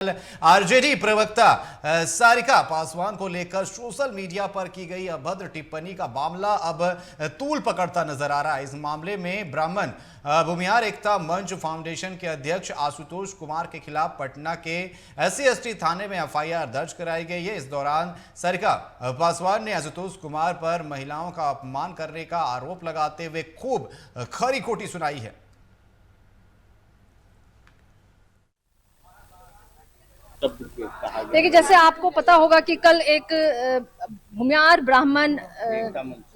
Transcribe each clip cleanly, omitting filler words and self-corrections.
RJD प्रवक्ता सारिका पासवान को लेकर सोशल मीडिया पर की गई अभद्र टिप्पणी का मामला अब तूल पकड़ता नजर आ रहा है। इस मामले में ब्राह्मण भूमिहार एकता मंच फाउंडेशन के अध्यक्ष आशुतोष कुमार के खिलाफ पटना के SC/ST थाने में FIR दर्ज कराई गई है। इस दौरान सारिका पासवान ने आशुतोष कुमार पर महिलाओं का अपमान करने का आरोप लगाते हुए खूब खरी खोटी सुनाई है। देखिए, जैसे आपको पता होगा कि कल एक भूमिहार ब्राह्मण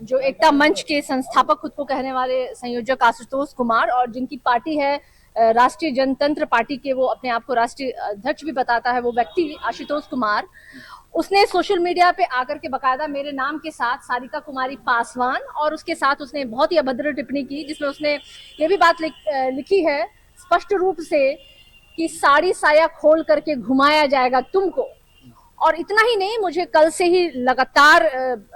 जो एकता मंच के संस्थापक खुद को कहने वाले संयोजक आशुतोष कुमार और जिनकी पार्टी है राष्ट्रीय जनतंत्र पार्टी के, वो अपने आप को राष्ट्रीय अध्यक्ष भी बताता है, वो व्यक्ति आशुतोष कुमार, उसने सोशल मीडिया पे आकर के बकायदा मेरे नाम के साथ सारिका कुमारी पासवान और उसके साथ उसने बहुत ही अभद्र टिप्पणी की, जिसमें उसने ये भी बात लिखी है स्पष्ट रूप से कि साड़ी साया खोल करके घुमाया जाएगा तुमको। और इतना ही नहीं, मुझे कल से ही लगातार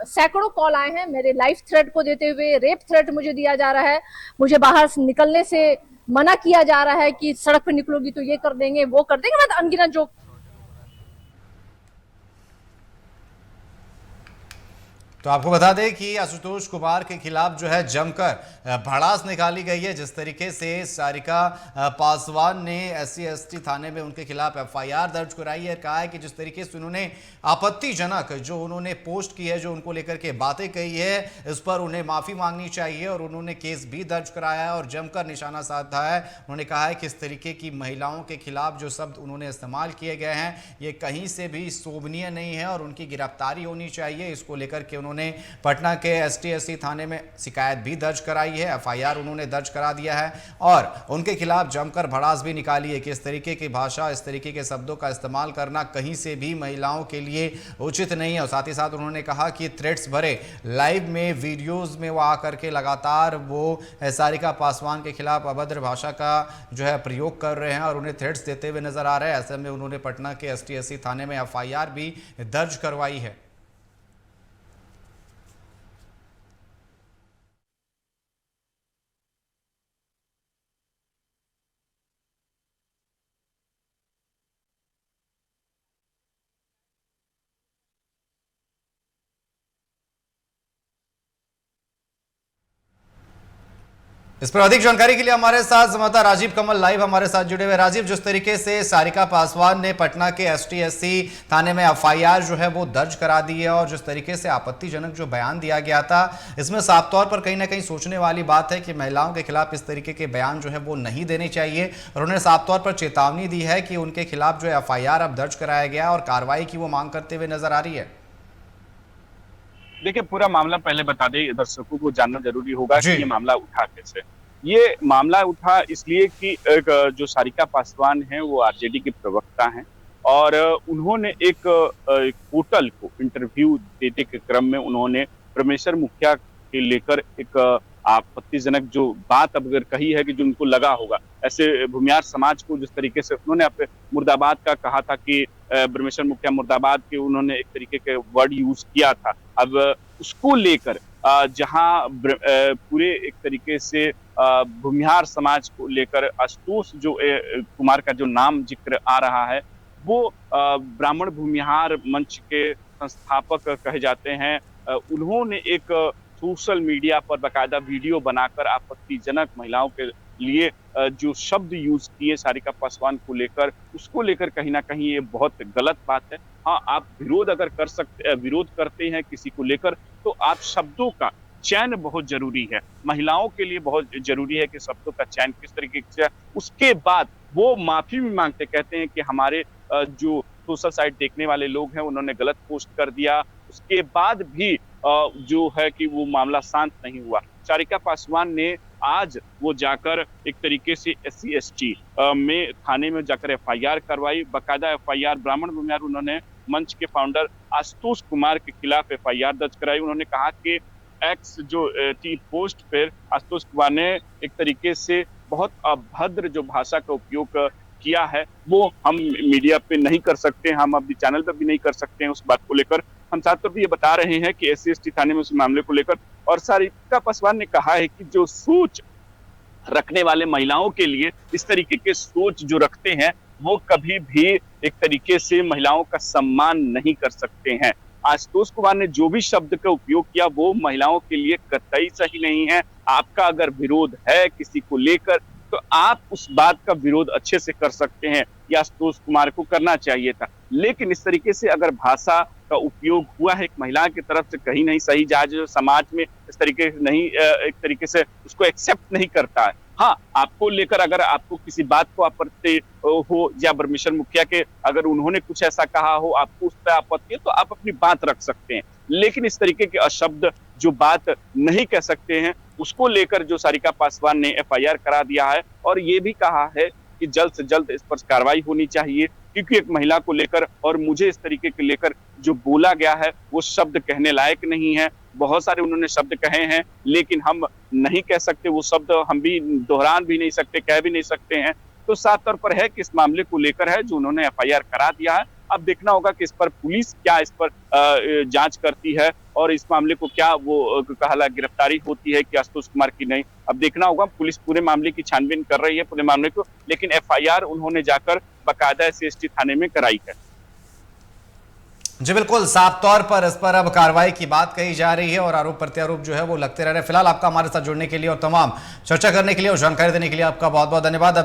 सैकड़ों कॉल आए हैं मेरे लाइफ थ्रेट को देते हुए। रेप थ्रेट मुझे दिया जा रहा है, मुझे बाहर निकलने से मना किया जा रहा है कि सड़क पर निकलोगी तो ये कर देंगे वो कर देंगे, मतलब अनगिनत जो। तो आपको बता दें कि आशुतोष कुमार के खिलाफ जो है जमकर भड़ास निकाली गई है। जिस तरीके से सारिका पासवान ने SC/ST थाने में उनके खिलाफ FIR दर्ज कराई है, कहा है कि जिस तरीके से उन्होंने आपत्तिजनक जो उन्होंने पोस्ट की है, जो उनको लेकर के बातें कही है, इस पर उन्हें माफी मांगनी चाहिए और उन्होंने केस भी दर्ज कराया है और जमकर निशाना साधा है। उन्होंने कहा है कि इस तरीके की महिलाओं के खिलाफ जो शब्द उन्होंने इस्तेमाल किए गए हैं, ये कहीं से भी शोभनीय नहीं है और उनकी गिरफ्तारी होनी चाहिए। इसको लेकर के उन्होंने पटना के ST/ST थाने में शिकायत भी दर्ज कराई है, FIR उन्होंने दर्ज करा दिया है और उनके खिलाफ जमकर भड़ास भी निकाली है कि इस तरीके की भाषा, इस तरीके के शब्दों का इस्तेमाल करना कहीं से भी महिलाओं के लिए उचित नहीं है। और साथ ही साथ उन्होंने कहा कि थ्रेट्स भरे लाइव में वीडियोज में वो आकर के लगातार वो सारिका पासवान के खिलाफ अभद्र भाषा का जो है प्रयोग कर रहे हैं और उन्हें थ्रेट्स देते हुए नजर आ रहे हैं। ऐसे में उन्होंने पटना के ST/ST थाने में FIR भी दर्ज करवाई है। इस पर अधिक जानकारी के लिए हमारे साथ संवाददाता राजीव कमल लाइव हमारे साथ जुड़े हुए। राजीव, जिस तरीके से सारिका पासवान ने पटना के ST/ST थाने में FIR जो है वो दर्ज करा दी है और जिस तरीके से आपत्तिजनक जो बयान दिया गया था, इसमें साफ तौर पर कहीं ना कहीं सोचने वाली बात है कि महिलाओं के खिलाफ इस तरीके के बयान जो है वो नहीं देने चाहिए और उन्होंने साफ तौर पर चेतावनी दी है कि उनके खिलाफ जो FIR अब दर्ज कराया गया और कार्रवाई की वो मांग करते हुए नजर आ रही है। देखिए, पूरा मामला पहले बता दें, दर्शकों को जानना जरूरी होगा कि ये मामला उठा कैसे। ये मामला उठा इसलिए कि एक जो सारिका पासवान है वो आरजेडी के प्रवक्ता हैं और उन्होंने एक पोर्टल को इंटरव्यू देने के क्रम में उन्होंने परमेश्वर मुखिया के लेकर एक आपत्तिजनक जो बात अब अगर कही है कि जो उनको लगा होगा, ऐसे भूमिहार समाज को जिस तरीके से उन्होंने अपने मुर्दाबाद का कहा था कि परमेश्वर मुखिया मुर्दाबाद के उन्होंने एक तरीके के वर्ड यूज किया था। अब उसको लेकर जहां पूरे एक तरीके से भूमिहार समाज को लेकर आशुतोष जो कुमार का जो नाम जिक्र आ रहा है, वो ब्राह्मण भूमिहार मंच के संस्थापक कहे जाते हैं। उन्होंने एक सोशल मीडिया पर बाकायदा वीडियो बनाकर आपत्तिजनक महिलाओं के लिए जो शब्द यूज किए सारिका पासवान को लेकर, उसको लेकर कहीं ना कहीं ये बहुत गलत बात है। हाँ, आप विरोध करते हैं किसी को लेकर तो आप शब्दों का चयन बहुत जरूरी है, महिलाओं के लिए बहुत जरूरी है कि शब्दों का चयन किस तरीके से। उसके बाद वो माफी भी मांगते, कहते हैं कि हमारे जो सोशल साइट देखने वाले लोग हैं उन्होंने गलत पोस्ट कर दिया। उसके बाद भी जो है कि वो मामला शांत नहीं हुआ। सारिका पासवान ने आज वो जाकर एक तरीके से SC/ST में थाने में जाकर FIR करवाई, बाकायदा FIR ब्राह्मण भूमिहार उन्होंने मंच के फाउंडर आशुतोष कुमार के खिलाफ FIR दर्ज कराई। उन्होंने कहा कि एक्स जो पोस्ट पर आशुतोष कुमार ने एक तरीके से बहुत अभद्र जो भाषा का उपयोग किया है वो हम मीडिया पे नहीं कर सकते, हम अपने चैनल पर भी नहीं कर सकते हैं। उस बात को लेकर हम साथ पर भी ये बता रहे हैं कि SC/ST थाने में उस मामले को लेकर, और सारिका पासवान ने कहा है कि जो सोच रखने वाले महिलाओं के लिए इस तरीके के सोच जो रखते हैं वो कभी भी एक तरीके से महिलाओं का सम्मान नहीं कर सकते हैं। आशुतोष कुमार ने जो भी शब्द का उपयोग किया वो महिलाओं के लिए कतई सही नहीं है। आपका अगर विरोध है किसी को लेकर तो आप उस बात का विरोध अच्छे से कर सकते हैं, या आशुतोष कुमार को करना चाहिए था। लेकिन इस तरीके से अगर भाषा का उपयोग हुआ है एक महिला की तरफ से, कहीं नहीं सही, जहाँ जो समाज में इस तरीके से नहीं एक तरीके से उसको एक्सेप्ट नहीं करता है। हाँ, आपको लेकर अगर आपको किसी बात को आपत्ति हो, या ब्रह्मेश्वर मुखिया के अगर उन्होंने कुछ ऐसा कहा हो, आपको उस पर आपत्ति है, तो आप अपनी बात रख सकते हैं। लेकिन इस तरीके के अशब्द जो बात नहीं कह सकते हैं, उसको लेकर जो सारिका पासवान ने एफआईआर करा दिया है, और ये भी कहा है कि जल्द से जल्द इस पर कार्रवाई होनी चाहिए, क्योंकि एक महिला को लेकर और मुझे इस तरीके के लेकर जो बोला गया है वो शब्द कहने लायक नहीं है। बहुत सारे उन्होंने शब्द कहे हैं, लेकिन हम नहीं कह सकते वो शब्द, हम भी दोहरान भी नहीं सकते, कह भी नहीं सकते हैं। तो साफ तौर पर है कि इस मामले को लेकर है जो उन्होंने एफआईआर करा दिया है। अब देखना होगा कि इस पर पुलिस क्या इस पर जांच करती है, और इस मामले को क्या वो कहला गिरफ्तारी होती है कि आशुतोष कुमार की नहीं। अब देखना होगा, पुलिस पूरे मामले की छानबीन कर रही है पूरे मामले को, लेकिन एफआईआर उन्होंने जाकर बाकायदा एससी थाने में कराई है। जी बिल्कुल, साफ तौर पर इस पर अब कार्रवाई की बात कही जा रही है और आरोप प्रत्यारोप जो है वो लगते रह रहे हैं। फिलहाल आपका हमारे साथ जुड़ने के लिए और तमाम चर्चा करने के लिए और जानकारी देने के लिए आपका बहुत बहुत धन्यवाद।